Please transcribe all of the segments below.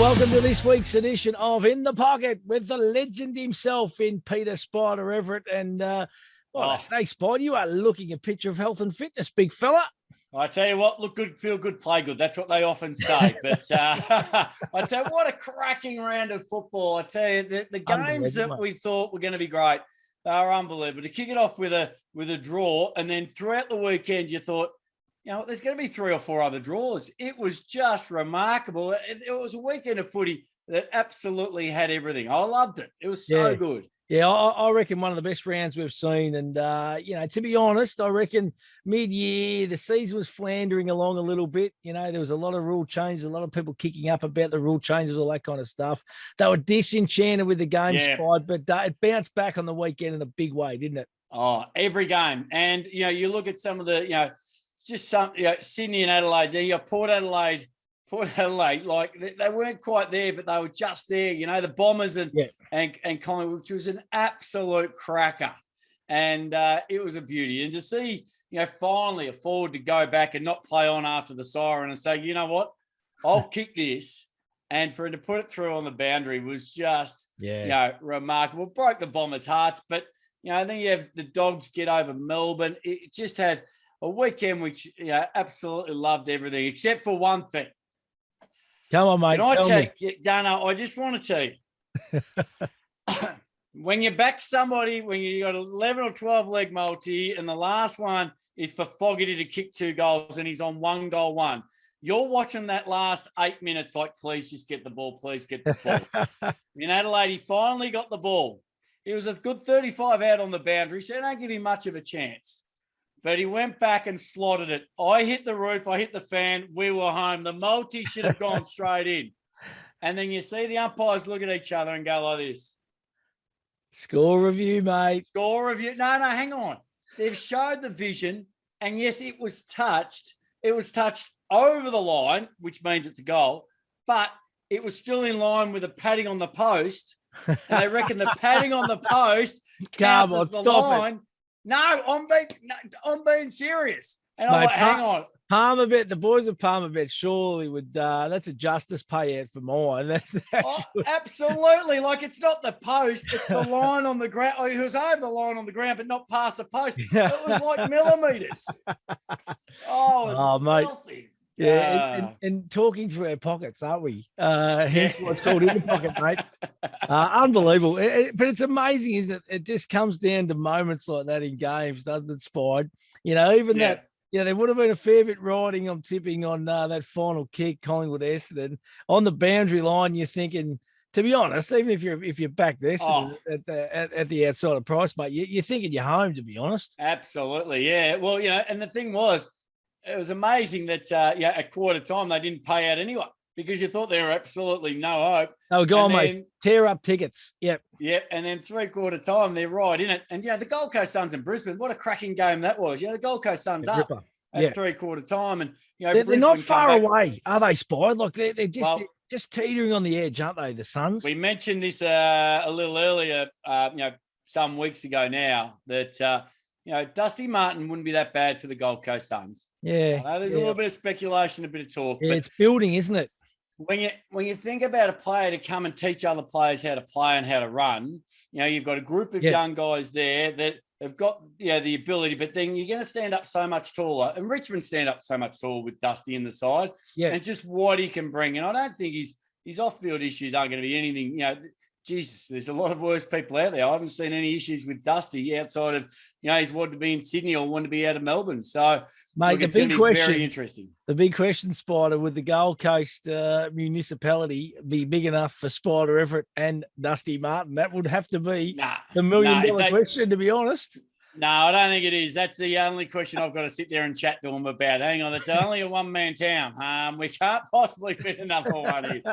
welcome to this week's edition of In the Pocket with the legend himself in Peter Spida Everitt. And, I say, Spida, you are looking a picture of health and fitness, big fella. I tell you what, look good, feel good, play good. That's what they often say. But I tell you, what a cracking round of football. I tell you, the games that we thought were going to be great, they were unbelievable. To kick it off with a draw, and then throughout the weekend, you thought, there's going to be 3 or 4 other draws. It was just remarkable. It was a weekend of footy that absolutely had everything. I loved it. It was so good. Yeah, I reckon one of the best rounds we've seen. And, to be honest, I reckon mid-year, the season was floundering along a little bit. There was a lot of rule changes, a lot of people kicking up about the rule changes, all that kind of stuff. They were disenchanted with the game squad, but it bounced back on the weekend in a big way, didn't it? Oh, every game. And, you look at some of the, just some, Sydney and Adelaide, there, Port Adelaide, like they weren't quite there, but they were just there. The Bombers and Collingwood, which was an absolute cracker, and it was a beauty. And to see, finally a forward to go back and not play on after the siren and say, you know what, I'll kick this, and for him to put it through on the boundary was just, remarkable. Broke the Bombers' hearts, but then you have the Dogs get over Melbourne. It just had a weekend which absolutely loved everything except for one thing. Come on, mate. Can I tell you, Gunnar, I just want to tell you, when you back somebody, when you got 11 or 12 leg multi, and the last one is for Fogarty to kick 2 goals, and he's on 1 goal 1. You're watching that last 8 minutes like, please just get the ball, please get the ball. In Adelaide, he finally got the ball. He was a good 35 out on the boundary, so don't give him much of a chance. But he went back and slotted it. I hit the roof. I hit the fan. We were home. The multi should have gone straight in. And then you see the umpires look at each other and go like this. Score review, mate. Score review. No, hang on. They've showed the vision. And yes, it was touched. It was touched over the line, which means it's a goal. But it was still in line with the padding on the post. And they reckon the padding on the post counts as the line. No, I'm being serious. And I'm like, hang on. Palmerbet, the boys of Palmerbet surely would, that's a justice payout for mine. Absolutely. Like, it's not the post, it's the line on the ground. Oh, he was over the line on the ground, but not past the post. It was like millimetres. Oh, mate. filthy. And talking through our pockets, aren't we? Hence what's called In the Pocket, mate. Unbelievable. But it's amazing, isn't it? It just comes down to moments like that in games, doesn't it, Spide? That, there would have been a fair bit riding, I'm tipping, on that final kick, Collingwood Essendon. On the boundary line, you're thinking, to be honest, even if you're back there at the outside of price, mate, you're thinking you're home, to be honest. Absolutely, yeah. Well, and the thing was, it was amazing that, at quarter time, they didn't pay out anyway because you thought there were absolutely no hope. Oh, go on, mate. Tear up tickets. Yep. And then 3/4 time, they're right in it. And, the Gold Coast Suns and Brisbane, what a cracking game that was. The Gold Coast Suns up at 3/4 time. And, they're not far away, are they, Spide? Like, they're just teetering on the edge, aren't they, the Suns? We mentioned this a little earlier, some weeks ago now, that Dusty Martin wouldn't be that bad for the Gold Coast Suns. Yeah. There's a little bit of speculation, a bit of talk. Yeah, but it's building, isn't it? When you think about a player to come and teach other players how to play and how to run, you've got a group of young guys there that have got the ability, but then you're going to stand up so much taller. And Richmond stand up so much taller with Dusty in the side. Yeah. And just what he can bring. And I don't think his off-field issues aren't going to be anything, Jesus, there's a lot of worse people out there. I haven't seen any issues with Dusty outside of, he's wanted to be in Sydney or wanted to be out of Melbourne. So, mate, it's going to be very interesting. The big question, Spida, would the Gold Coast municipality be big enough for Spida Everitt and Dusty Martin? That would have to be the $1 million question, to be honest. No, I don't think it is. That's the only question I've got to sit there and chat to them about. Hang on, it's only a one-man town. We can't possibly fit another one here.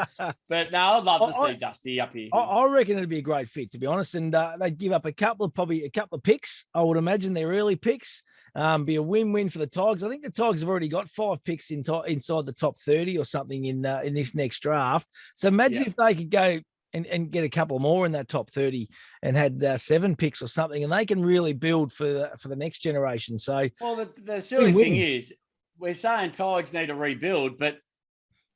But no, I'd love to see Dusty up here. I reckon it'd be a great fit, to be honest. And they'd give up probably a couple of picks. I would imagine they're early picks. Be a win-win for the Tigers. I think the Tigers have already got 5 picks inside the top 30 or something in this next draft. So imagine if they could go and get a couple more in that top 30 and had 7 picks or something, and they can really build for the next generation. So, well, the silly thing is, we're saying Tigers need to rebuild, but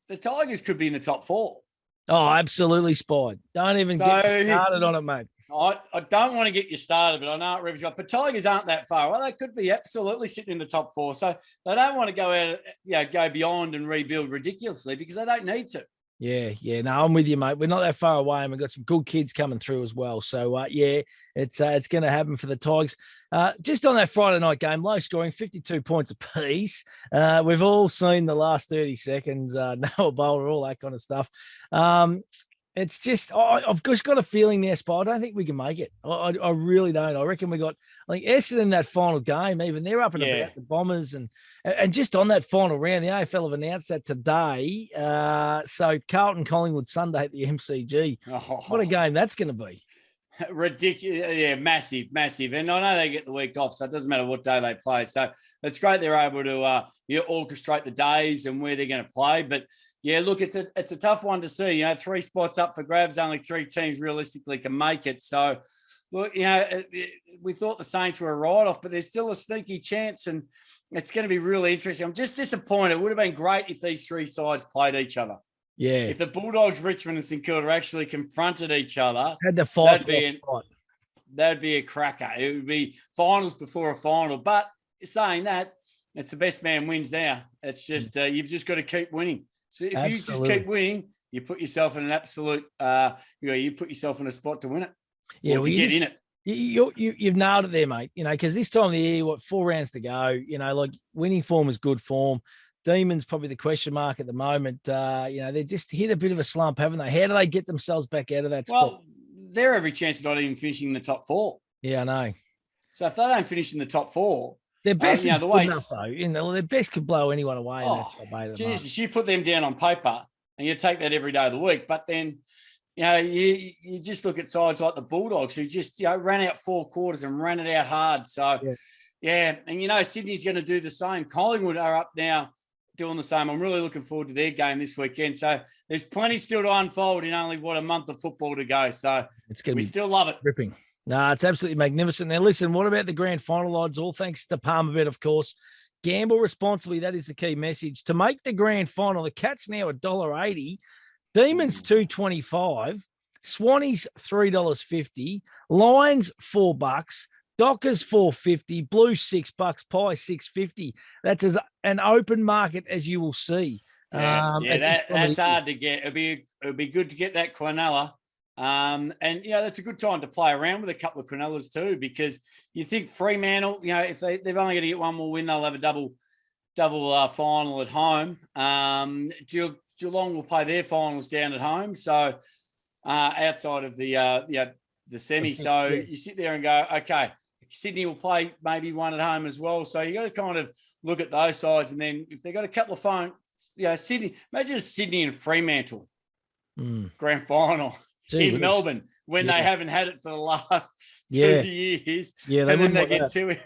the Tigers could be in the top 4. Oh, absolutely spied. Don't even get me So started on it, mate. I don't want to get you started, but I know it revs you up. But Tigers aren't that far. Well, they could be absolutely sitting in the top 4. So they don't want to go out, go beyond and rebuild ridiculously because they don't need to. Yeah. No, I'm with you, mate. We're not that far away, and we've got some good kids coming through as well. So, yeah, it's going to happen for the Tigers. Just on that Friday night game, low scoring, 52 points apiece. We've all seen the last 30 seconds, Noah Bowler, all that kind of stuff. It's just, I've just got a feeling there, Spy. I don't think we can make it. I really don't. I reckon we got, I think Essendon in that final game, even they're up and about the Bombers. And just on that final round, the AFL have announced that today. So Carlton Collingwood Sunday at the MCG. What a game that's going to be. Ridiculous. Yeah, massive. And I know they get the week off, so it doesn't matter what day they play. So it's great they're able to orchestrate the days and where they're going to play. But yeah, look, it's a tough one to see. 3 spots up for grabs. Only 3 teams realistically can make it. So, look, we thought the Saints were a write-off, but there's still a sneaky chance, and it's going to be really interesting. I'm just disappointed. It would have been great if these 3 sides played each other. Yeah. If the Bulldogs, Richmond, and St Kilda actually confronted each other, had the fight, that'd be a cracker. It would be finals before a final. But saying that, it's the best man wins now. It's just you've just got to keep winning. So if you just keep winning, you put yourself in an absolute, you put yourself in a spot to win it. Yeah, to get in it. You've nailed it there, mate. Because this time of the year, 4 rounds to go, like winning form is good form. Demons probably the question mark at the moment. They just hit a bit of a slump, haven't they? How do they get themselves back out of that spot? Well, they're every chance of not even finishing in the top 4. Yeah, I know. So if they don't finish in the top 4, their best is good enough, though. Their best could blow anyone away. Jesus, you put them down on paper and you take that every day of the week. But then, you just look at sides like the Bulldogs who just ran out 4 quarters and ran it out hard. So, yeah. And, Sydney's going to do the same. Collingwood are up now doing the same. I'm really looking forward to their game this weekend. So there's plenty still to unfold in only, a month of football to go. So we still love it. Ripping. No, it's absolutely magnificent. Now, listen, what about the grand final odds? All thanks to Palmerbet, of course. Gamble responsibly. That is the key message. To make the grand final, the Cats now $1.80, Demons $2.25, Swannies $3.50, Lions $4, Dockers $4.50, Blue $6, Pie $6.50. That's as an open market as you will see. That's hard to get. It'd be good to get that Quinella. That's a good time to play around with a couple of Quinellas too, because you think Fremantle, if they've only got to get one more win, they'll have a double final at home. Geelong will play their finals down at home, so outside of the semi. So you sit there and go, okay, Sydney will play maybe one at home as well. So you got to kind of look at those sides, and then if they've got a couple of Sydney, imagine Sydney and Fremantle grand final. In Melbourne, when they haven't had it for the last 2 years. Yeah, and then they get to it.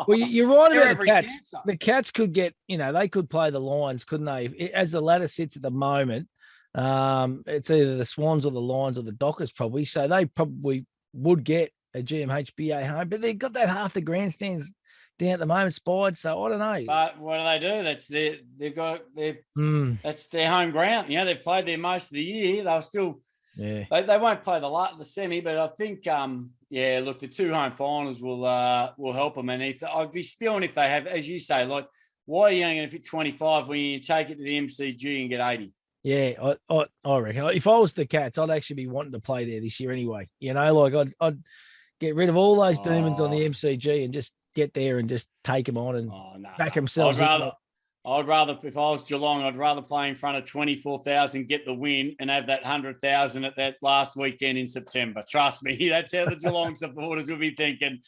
Well, you're right about the Cats. The Cats could get, they could play the Lions, couldn't they? As the ladder sits at the moment, it's either the Swans or the Lions or the Dockers probably. So they probably would get a GMHBA home, but they've got that half the grandstands down at the moment, spied. So I don't know. But what do? That's that's their home ground. They've played there most of the year. They'll still. Yeah, they won't play the semi, but I think, look, the 2 home finals will help them. And I'd be spewing if they have, as you say, like, why are you only going to fit 25 when you take it to the MCG and get 80? Yeah, I reckon if I was the Cats, I'd actually be wanting to play there this year anyway. I'd get rid of all those demons on the MCG and just get there and just take them on and back themselves. I'd rather, if I was Geelong, I'd rather play in front of 24,000, get the win, and have that 100,000 at that last weekend in September. Trust me, that's how the Geelong supporters will be thinking.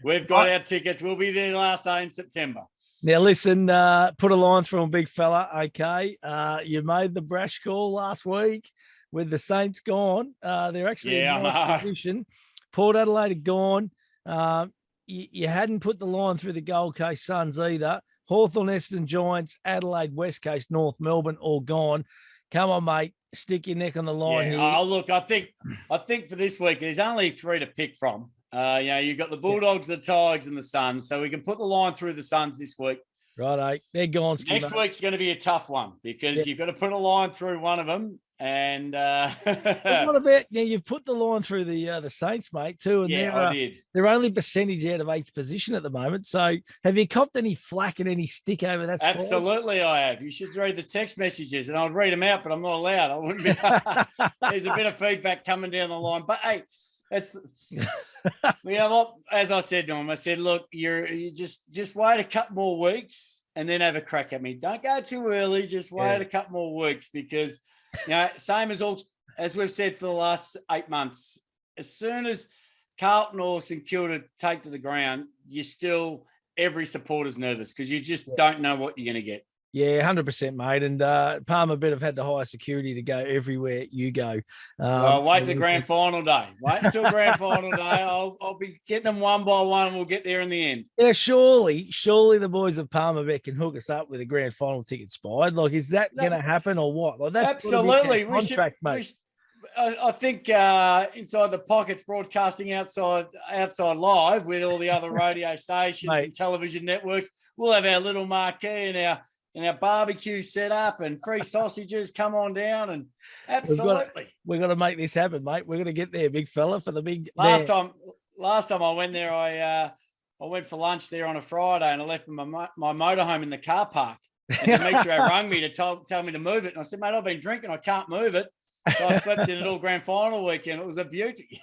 We've got our tickets. We'll be there last day in September. Now, listen, put a line through them, big fella. Okay, you made the brash call last week with the Saints gone. They're actually in ninth position. Port Adelaide are gone. You hadn't put the line through the Gold Coast Suns either. Hawthorn, Essendon, Giants, Adelaide, West Coast, North Melbourne, all gone. Come on, mate. Stick your neck on the line here. Oh, look, I think for this week, there's only 3 to pick from. You've got the Bulldogs, the Tigers, and the Suns. So we can put the line through the Suns this week. Righto. They're gone. Next week's going to be a tough one because you've got to put a line through one of them. And what about you've put the line through the Saints, mate, too, and I did. They're only percentage out of 8th position at the moment. So have you copped any flack and any stick over that spot? Absolutely, I have. You should read the text messages, and I'll read them out, but I'm not allowed. I wouldn't be. There's a bit of feedback coming down the line, but hey, that's as I said to him, I said, look, you just wait a couple more weeks and then have a crack at me. Don't go too early. Just wait a couple more weeks because same as we've said for the last 8 months. As soon as Carlton or St Kilda take to the ground, every supporter's nervous because you just don't know what you're going to get. Yeah, 100%, mate. And Palmer Bet have had the highest security to go everywhere you go. Well, wait till grand final day. Wait until grand final day. I'll be getting them one by one and we'll get there in the end. Yeah, surely the boys of Palmer Bet can hook us up with a grand final ticket, Spide. Like, is that going to happen or what? Like, that's absolutely contract, mate. I think Inside the Pockets broadcasting outside live with all the other radio stations and television networks, we'll have our little marquee and our barbecue set up and free sausages. Come on down and absolutely. We've got to make this happen, mate. We're going to get there, big fella, for the big. Last time I went there, I went for lunch there on a Friday and I left my motorhome in the car park. And Demetrio rang me to tell me to move it. And I said, mate, I've been drinking. I can't move it. So I slept in it all grand final weekend. It was a beauty.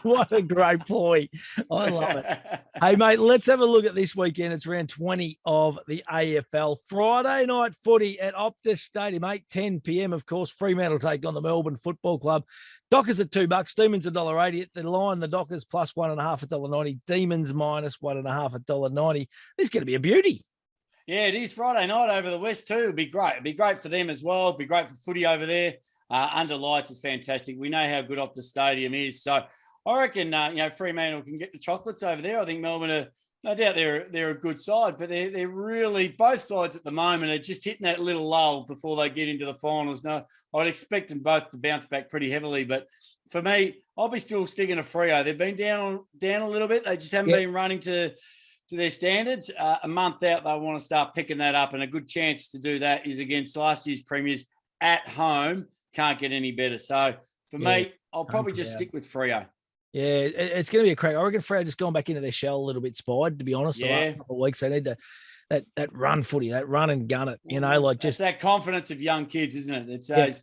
What a great ploy. I love it. Hey, mate, let's have a look at this weekend. It's round 20 of the AFL. Friday night footy at Optus Stadium, 8:10 p.m. Of course, Fremantle take on the Melbourne Football Club. Dockers at $2, Demons $1.80 at the line. The Dockers plus 1.5 at $1.90. Demons minus 1.5 at $1.90. This is going to be a beauty. Yeah, it is Friday night over the West too. It'd be great. It'd be great for them as well. It'd be great for footy over there. Under lights is fantastic. We know how good Optus Stadium is. So I reckon, Fremantle can get the chocolates over there. I think Melbourne are, no doubt they're a good side, but they're really, both sides at the moment are just hitting that little lull before they get into the finals. Now, I'd expect them both to bounce back pretty heavily, but for me, I'll be still sticking to Freo. They've been down a little bit. They just haven't been running to their standards. A month out, they want to start picking that up, and a good chance to do that is against last year's premiers at home. Can't get any better. So for me, I'll probably just stick with Freo. Yeah, it's going to be a crack. I reckon Freo just gone back into their shell a little bit, Spide, to be honest. The last couple of weeks, they need that run footy, that run and gun it, just that confidence of young kids, isn't it? It's those,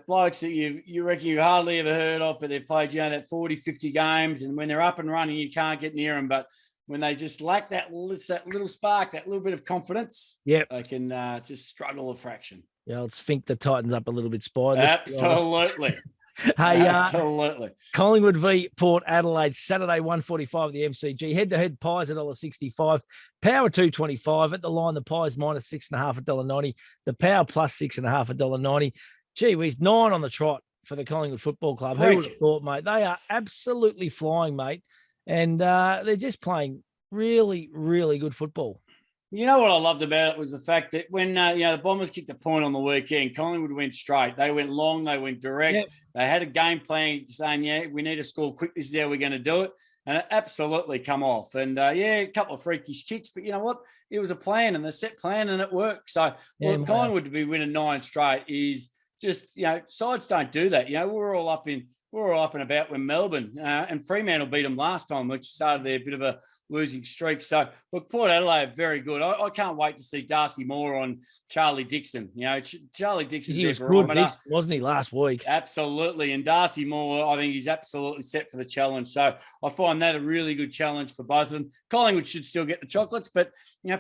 blokes that you reckon you hardly ever heard of, but they've played, that 40, 50 games. And when they're up and running, you can't get near them. But when they just lack that little spark, that little bit of confidence, they can just struggle a fraction. Yeah, let's think the Titans up a little bit, Spy. Absolutely. Hey, absolutely. Collingwood v Port Adelaide, Saturday, 1:45 at the MCG. Head-to-head Pies at $1.65. Power $2.25 at the line. The Pies minus 6.5 at $1.90. The Power plus 6.5 at $1.90. Gee whiz, 9 on the trot for the Collingwood Football Club. Who would have thought, mate? They are absolutely flying, mate. And they're just playing really, really good football. You know what I loved about it was the fact that when the Bombers kicked a point on the weekend, Collingwood went straight. They went long. They went direct. Yep. They had a game plan saying, we need to score quick. This is how we're going to do it. And it absolutely come off. And, a couple of freakish kicks. But you know what? It was a plan and a set plan and it worked. So, Collingwood to be winning 9 straight is just, sides don't do that. We're all up and about when Melbourne and Fremantle beat them last time, which started their bit of a losing streak. So, look, Port Adelaide, very good. I can't wait to see Darcy Moore on Charlie Dixon. Charlie Dixon's their barometer, wasn't he, last week? Absolutely. And Darcy Moore, I think he's absolutely set for the challenge. So, I find that a really good challenge for both of them. Collingwood should still get the chocolates, but,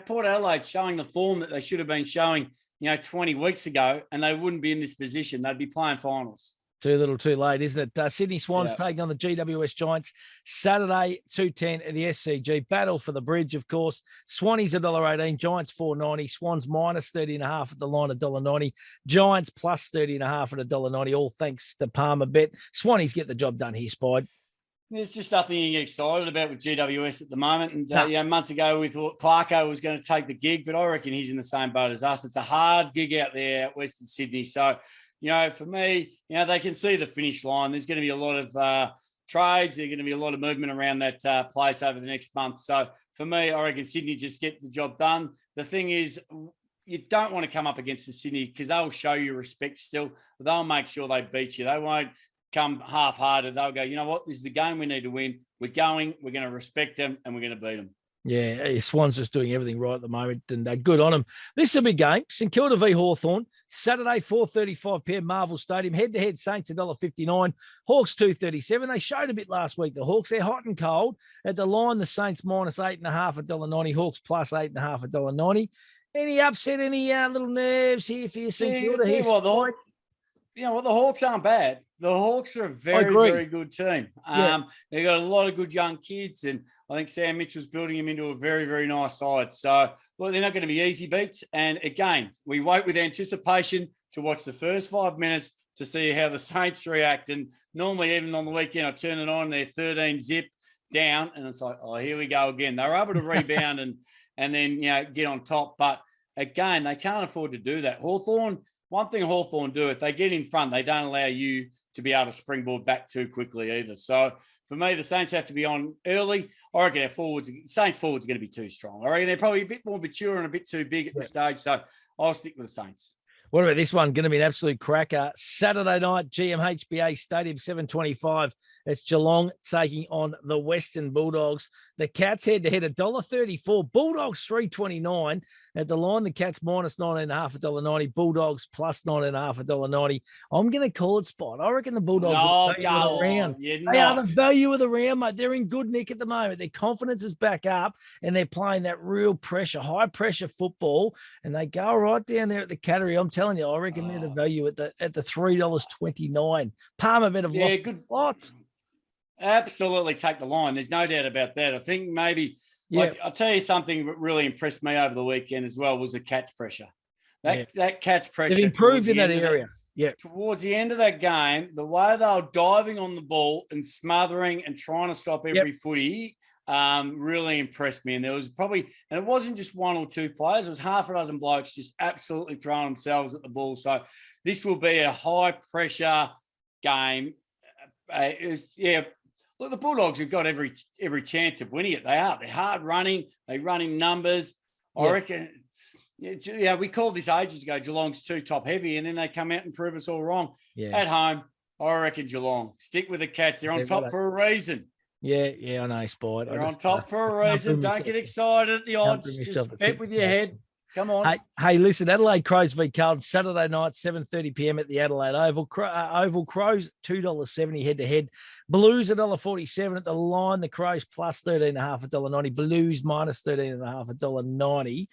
Port Adelaide showing the form that they should have been showing, 20 weeks ago, and they wouldn't be in this position. They'd be playing finals. Too little, too late, isn't it? Sydney Swans taking on the GWS Giants Saturday, 2:10 at the SCG. Battle for the bridge, of course. Swannies $1.18, Giants $4.90, Swans minus 30.5 at the line $1.90, Giants plus 30.5 at $1.90. All thanks to Palmer Bet. Swannies get the job done here, Spide. There's just nothing you get excited about with GWS at the moment. And months ago we thought Clarko was going to take the gig, but I reckon he's in the same boat as us. It's a hard gig out there at Western Sydney. So, for me, they can see the finish line. There's going to be a lot of trades. There's going to be a lot of movement around that place over the next month. So for me, I reckon Sydney just get the job done. The thing is, you don't want to come up against the Sydney because they'll show you respect still. They'll make sure they beat you. They won't come half-hearted. They'll go, you know what? This is a game we need to win. We're going to respect them, and we're going to beat them. Yeah, Swans just doing everything right at the moment, and good on them. This is a big game. St Kilda v Hawthorn, Saturday, 4:35 p.m. Marvel Stadium. Head-to-head, Saints $1.59, Hawks $2.37. They showed a bit last week. The Hawks, they're hot and cold. At the line, the Saints -8.5, $1.90. Hawks +8.5, $1.90. Any upset, any little nerves here for your St Kilda? You know what? The Hawks aren't bad. The Hawks are a very, very good team. They've got a lot of good young kids, and I think Sam Mitchell's building them into a very, very nice side. So, look, they're not going to be easy beats. And again, we wait with anticipation to watch the first 5 minutes to see how the Saints react. And normally, even on the weekend, I turn it on, they're 13 zip down, and it's like, oh, here we go again. They're able to rebound and then, get on top. But again, they can't afford to do that. One thing Hawthorn do, if they get in front, they don't allow you to be able to springboard back too quickly either. So for me, the Saints have to be on early. I reckon our Saints forwards are going to be too strong. I reckon they're probably a bit more mature and a bit too big at this stage. So I'll stick with the Saints. What about this one? Going to be an absolute cracker. Saturday night, GMHBA Stadium, 7:25. It's Geelong taking on the Western Bulldogs. The Cats head-to-head $1.34. Bulldogs $3.29. At the line, the Cats -9.5, $1.90. Bulldogs +9.5, $1.90. I'm going to call it spot. I reckon the Bulldogs are the value of the round. They are the value of the round, mate. They're in good nick at the moment. Their confidence is back up, and they're playing that real pressure, high-pressure football, and they go right down there at the Cattery. I'm telling you, I reckon they're the value at the $3.29. Palmer better have lost good lot. Absolutely take the line. There's no doubt about that. I think maybe – I'll tell you something that really impressed me over the weekend as well was the Cats' pressure. That Cats' pressure. They've improved in that area. Towards the end of that game, the way they were diving on the ball and smothering and trying to stop every footy really impressed me. And there was and it wasn't just one or two players. It was half a dozen blokes just absolutely throwing themselves at the ball. So this will be a high-pressure game. Look, the Bulldogs have got every chance of winning it. They're hard running. They run in numbers. I reckon, we called this ages ago, Geelong's too top heavy, and then they come out and prove us all wrong. At home, I reckon Geelong. Stick with the Cats. They're on top for a reason. Yeah, I know, Spide. They're on top for a reason. Don't get excited at the odds. Just bet with your head. Come on. Hey, listen, Adelaide Crows v Carlton, Saturday night, 7:30 p.m. at the Adelaide Oval. Crows, $2.70 head-to-head. Blues, $1.47 at the line. The Crows +13.5, $1.90. Blues -13.5,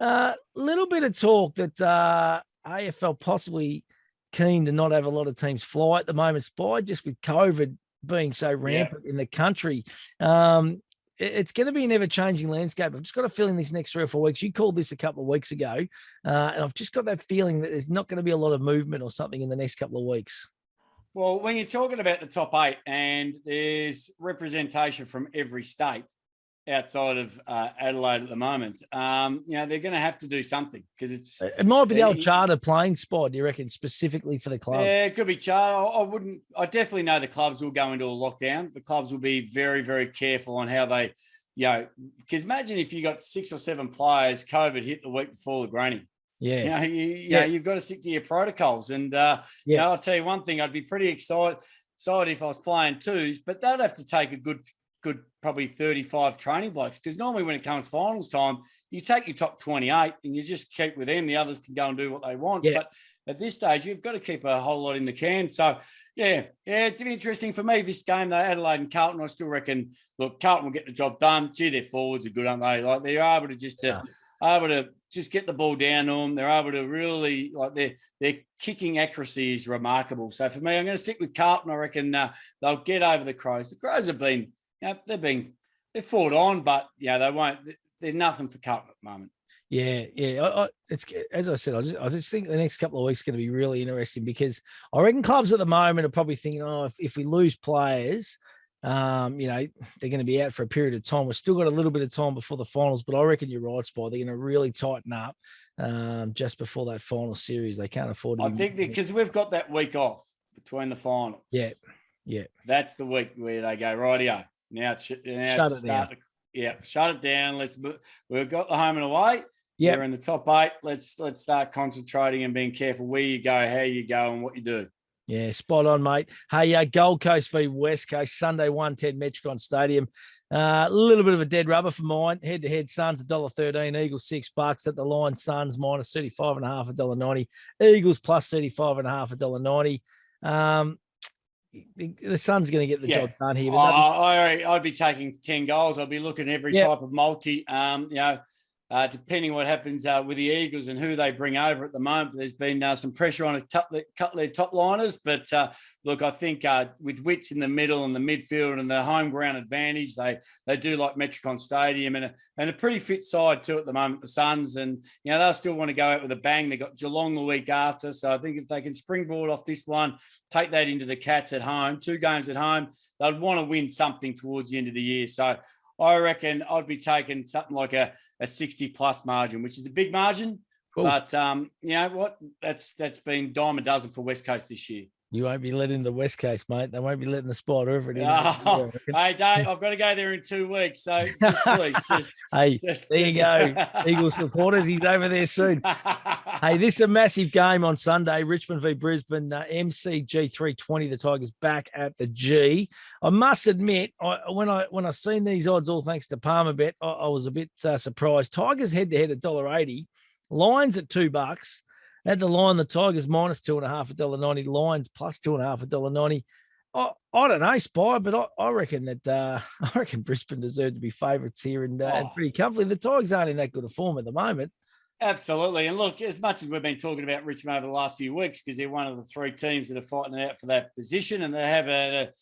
$1.90. Little bit of talk that AFL possibly keen to not have a lot of teams fly at the moment, Spy, just with COVID being so rampant in the country. It's going to be an ever-changing landscape. I've just got a feeling these next 3 or 4 weeks, you called this a couple of weeks ago, and I've just got that feeling that there's not going to be a lot of movement or something in the next couple of weeks. Well, when you're talking about the top 8 and there's representation from every state outside of Adelaide at the moment, they're going to have to do something because it might be the old charter playing spot, do you reckon, specifically for the club? Yeah, it could be charter. I definitely know the clubs will go into a lockdown. The clubs will be very, very careful on how they, because imagine if you got 6 or 7 players, COVID hit the week before the granny. You've got to stick to your protocols. And, I'll tell you one thing, I'd be pretty excited if I was playing twos, but they'd have to take a good probably 35 training blokes, because normally when it comes finals time, you take your top 28 and you just keep with them. The others can go and do what they want. But at this stage, you've got to keep a whole lot in the can. So, it's interesting for me, this game, though, Adelaide and Carlton. I still reckon, look, Carlton will get the job done. Gee, their forwards are good, aren't they? Like, they're able to just get the ball down to them. They're able to really, their kicking accuracy is remarkable. So for me, I'm going to stick with Carlton. I reckon they'll get over the Crows. The Crows have been, they've fought on, but they won't. They're nothing for Carlton at the moment. It's as I said. I just think the next couple of weeks are going to be really interesting, because I reckon clubs at the moment are probably thinking, if we lose players, they're going to be out for a period of time. We've still got a little bit of time before the finals, but I reckon you're right, Spy. They're going to really tighten up just before that final series. They can't afford to. I think because we've got that week off between the finals. Yeah. That's the week where they go, rightio. Now shut it down. Shut it down. We've got the home and away. Yeah, they're in the top 8. Let's start concentrating and being careful where you go, how you go, and what you do. Yeah, spot on, mate. Hey, Gold Coast v West Coast, Sunday 1:10 Metricon Stadium. A little bit of a dead rubber for mine. Head-to-head, Suns $1.13, Eagles $6 at the line. Suns minus 35.5, $1.90. Eagles plus 35.5, $1.90. The Suns going to get the job done here. I'd be taking 10 goals. I'd be looking at every type of multi. Depending what happens with the Eagles and who they bring over at the moment, there's been some pressure on a couple of their top liners. But look, I think with Wits in the middle and the midfield and the home ground advantage, they do like Metricon Stadium and a pretty fit side too at the moment, the Suns. And they'll still want to go out with a bang. They got Geelong the week after, so I think if they can springboard off this one, take that into the Cats at home, 2 games at home, they'd want to win something towards the end of the year. So I reckon I'd be taking something like a 60+ margin, which is a big margin. Cool. But you know what? That's been dime a dozen for West Coast this year. You won't be letting the West Coast, mate. They won't be letting the spot over it. Hey, Dave, I've got to go there in 2 weeks. So there you go. Eagles supporters, he's over there soon. Hey, this is a massive game on Sunday. Richmond v Brisbane, MCG 320. The Tigers back at the G. I must admit, when I seen these odds, all thanks to Palmerbet, I was a bit surprised. Tigers head-to-head $1.80. Lions at $2. At the line, the Tigers minus 2.5, $1.90. Lions plus 2.5, $1.90. I don't know, Spy, but I reckon that I reckon Brisbane deserve to be favourites here and pretty comfortably. The Tigers aren't in that good a form at the moment. Absolutely. And look, as much as we've been talking about Richmond over the last few weeks, because they're one of the 3 teams that are fighting it out for that position, and they have a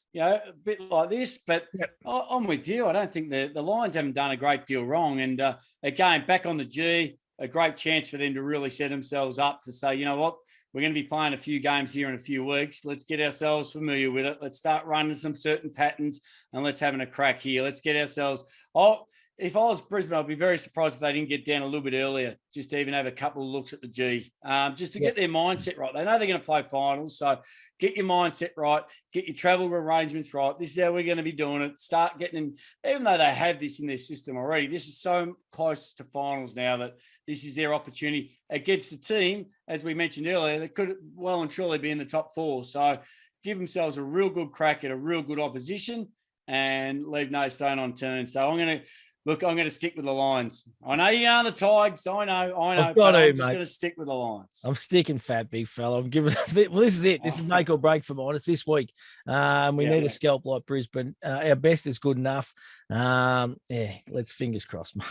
bit like this. But I'm with you. I don't think the Lions haven't done a great deal wrong. And again, back on the G, a great chance for them to really set themselves up to say, you know what, we're going to be playing a few games here in a few weeks. Let's get ourselves familiar with it. Let's start running some certain patterns and let's having a crack here. Let's get ourselves. If I was Brisbane, I'd be very surprised if they didn't get down a little bit earlier, just to even have a couple of looks at the G, just to get their mindset right. They know they're going to play finals, so get your mindset right, get your travel arrangements right. This is how we're going to be doing it. Start getting, even though they have this in their system already, this is so close to finals now that this is their opportunity against the team, as we mentioned earlier, that could well and truly be in the top 4. So give themselves a real good crack at a real good opposition and leave no stone unturned. So I'm going to stick with the Lions. I know you are the Tigers. I know. But I'm just going to stick with the Lions. I'm sticking fat, big fella. I'm giving. Well, this is it. This is make or break for mine. It's this week. We need a scalp like Brisbane. Our best is good enough. Let's fingers crossed, mate.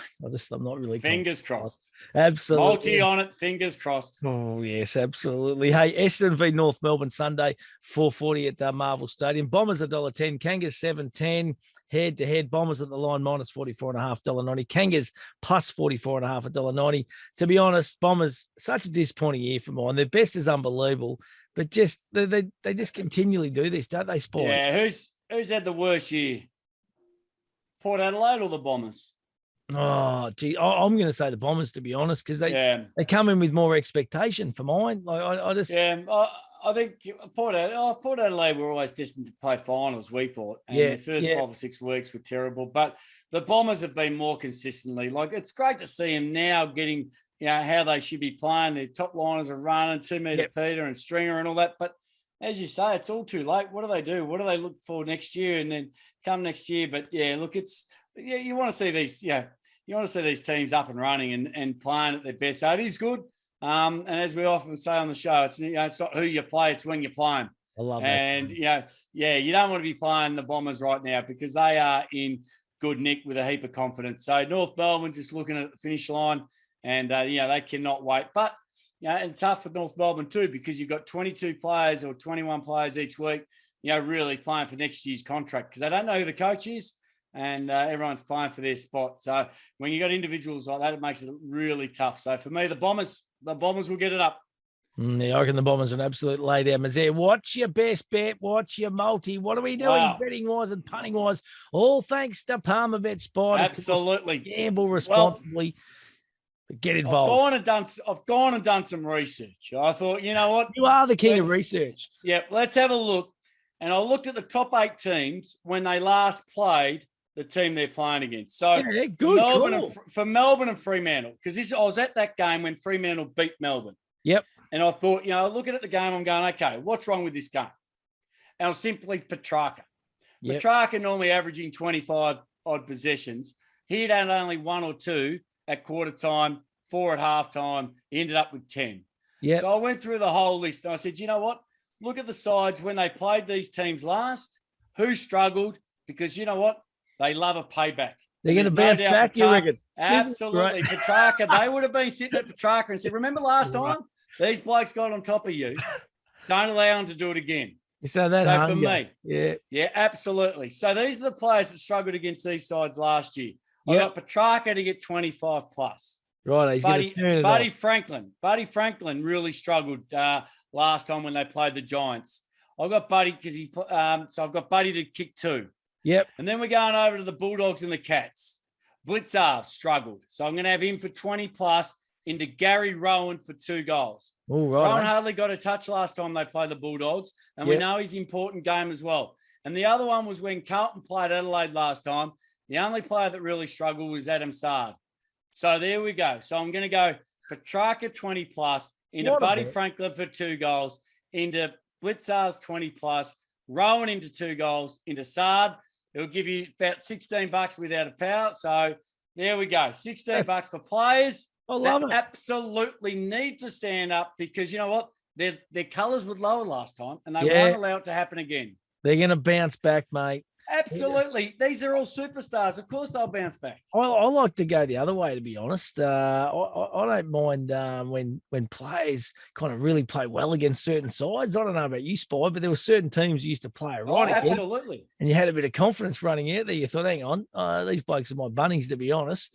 I'm not really fingers crossed. Absolutely. Multi on it. Fingers crossed. Oh yes, absolutely. Hey, Essendon v North Melbourne Sunday, 4:40 at Marvel Stadium. Bombers $1.10. Kangas $7.10. Head to head. Bombers at the line minus 44.5, $1.90. Kangas plus 44.5, $1.90. To be honest, Bombers such a disappointing year for mine. Their best is unbelievable, but just they just continually do this, don't they, Sport? Yeah. Who's had the worst year? Port Adelaide or the Bombers? Oh, gee, I'm going to say the Bombers, to be honest, because they come in with more expectation for mine. Like I think Port Adelaide were always destined to play finals, we thought. And the first 5 or 6 weeks were terrible. But the Bombers have been more consistently. Like, it's great to see them now getting, how they should be playing. Their top liners are running, 2-meter Peter and Stringer and all that. But as you say, it's all too late. What do they do? What do they look for next year and then come next year? But, look, you want to see these, you want to see these teams up and running and playing at their best. So it is good. And as we often say on the show, it's not who you play, it's when you play them. I love that. And, you don't want to be playing the Bombers right now because they are in good nick with a heap of confidence. So North Melbourne just looking at the finish line and, they cannot wait. But, and tough for North Melbourne too because you've got 22 players or 21 players each week, really playing for next year's contract because they don't know who the coach is. And everyone's playing for their spot. So when you got individuals like that, it makes it really tough. So for me, the Bombers will get it up. I reckon the Bombers are an absolute lay down. Mazare, what's your best bet? What's your multi? What are we doing betting-wise and punting-wise? All thanks to Palmerbet Spida. Absolutely. Gamble responsibly. But get involved. I've gone and done some research. I thought, you know what? You are the king of research. Yeah, let's have a look. And I looked at the top 8 teams when they last played the team they're playing against. So Yeah, good for Melbourne and Fremantle, because I was at that game when Fremantle beat Melbourne. Yep. And I thought, looking at the game, I'm going, okay, what's wrong with this game? And it was simply Petrarca. Yep. Petrarca normally averaging 25 odd possessions. He had only 1 or 2 at quarter time, 4 at halftime. He ended up with 10. Yep. So I went through the whole list and I said, you know what? Look at the sides when they played these teams last, who struggled, because you know what? They love a payback. They're going to bounce back, you reckon? Absolutely. Petrarca, they would have been sitting at Petrarca and said, remember last time? These blokes got on top of you. Don't allow them to do it again. So for me, yeah, absolutely. So these are the players that struggled against these sides last year. I got Petrarca to get 25 plus. Right, he's Buddy Franklin really struggled last time when they played the Giants. I got Buddy so I've got Buddy to kick 2. Yep. And then we're going over to the Bulldogs and the Cats. Blitzar struggled, so I'm going to have him for 20 plus into Gary Rowan for 2 goals. All right. Rowan hardly got a touch last time they played the Bulldogs, and we know he's an important game as well. And the other one was when Carlton played Adelaide last time. The only player that really struggled was Adam Sard. So there we go. So I'm going to go Petrarca 20 plus, into Buddy Franklin for 2 goals, into Blitzar's 20 plus, Rowan into 2 goals, into Sard. It'll give you about $16 without a power. So there we go. $16 for players. I love it. Absolutely need to stand up, because you know what? Their colours were lower last time, and they won't allow it to happen again. They're going to bounce back, mate. Absolutely. These are all superstars. Of course they'll bounce back. I like to go the other way, to be honest. I don't mind when players kind of really play well against certain sides. I don't know about you, Spy, but there were certain teams you used to play right against. Absolutely. And you had a bit of confidence running out there. You thought, hang on, these blokes are my bunnies, to be honest.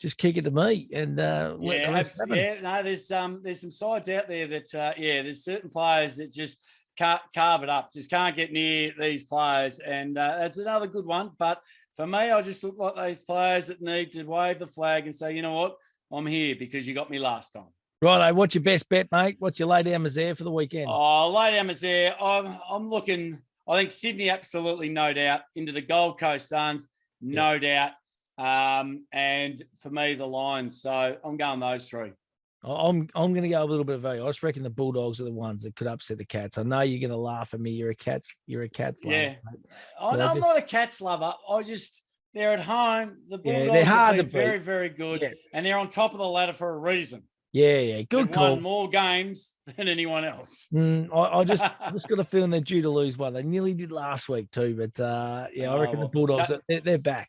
Just kick it to me. And there's some sides out there that, there's certain players that just can't carve it up, just can't get near these players. And that's another good one. But for me, I just look like those players that need to wave the flag and say, you know what, I'm here because you got me last time. Righto, what's your best bet, mate? What's your lay down Mazaire for the weekend? Oh, lay down Mazaire. I'm looking, I think Sydney, absolutely, no doubt, into the Gold Coast Suns, no doubt. And for me, the Lions. So I'm going those 3. I'm going to go a little bit of value. I just reckon the Bulldogs are the ones that could upset the Cats. I know you're going to laugh at me. You're a Cats lover. Yeah. I'm not a Cats lover. They're at home. The Bulldogs they're hard have to been very, beat. very good. And they're on top of the ladder for a reason. Yeah. Good They've call. won more games than anyone else. I just got a feeling they're due to lose one. They nearly did last week too. But, I reckon the Bulldogs, they're back.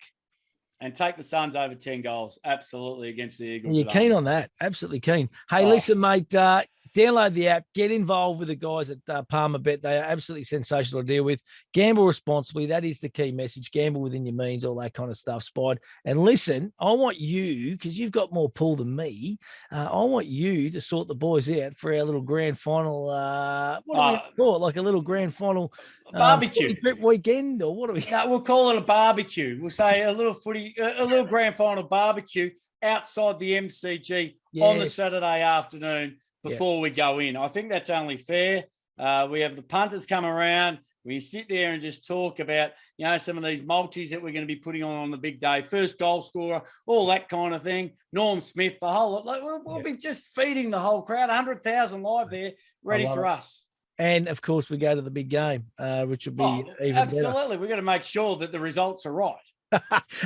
And take the Suns over 10 goals. Absolutely, against the Eagles. You're keen on that. Absolutely keen. Hey, listen, mate, download the app. Get involved with the guys at Palmer Bet. They are absolutely sensational to deal with. Gamble responsibly. That is the key message. Gamble within your means, all that kind of stuff, Spide. And listen, I want you, because you've got more pull than me, I want you to sort the boys out for our little grand final. What do we call it? Like a little grand final barbecue trip weekend, or what do we? No, we'll call it a barbecue. We'll say a little grand final barbecue outside the MCG on the Saturday afternoon before we go in. I think that's only fair. We have the punters come around. We sit there and just talk about, some of these multis that we're going to be putting on the big day. First goal scorer, all that kind of thing. Norm Smith, the whole lot. We'll be just feeding the whole crowd. 100,000 live there, ready for us. And, of course, we go to the big game, which will be even absolutely. better. We've got to make sure that the results are right. Hey,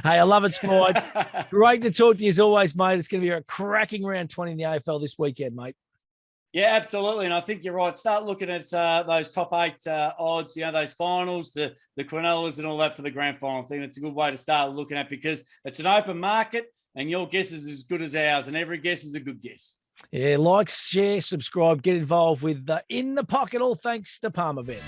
I love it, Spide. Great to talk to you as always, mate. It's going to be a cracking round 20 in the AFL this weekend, mate. Yeah, absolutely. And I think you're right. Start looking at those top 8 odds, those finals, the Quinellas and all that for the grand final. I think it's a good way to start looking at, because it's an open market and your guess is as good as ours, and every guess is a good guess. Yeah, like, share, subscribe, get involved with In the Pocket, all thanks to Palmer Bet.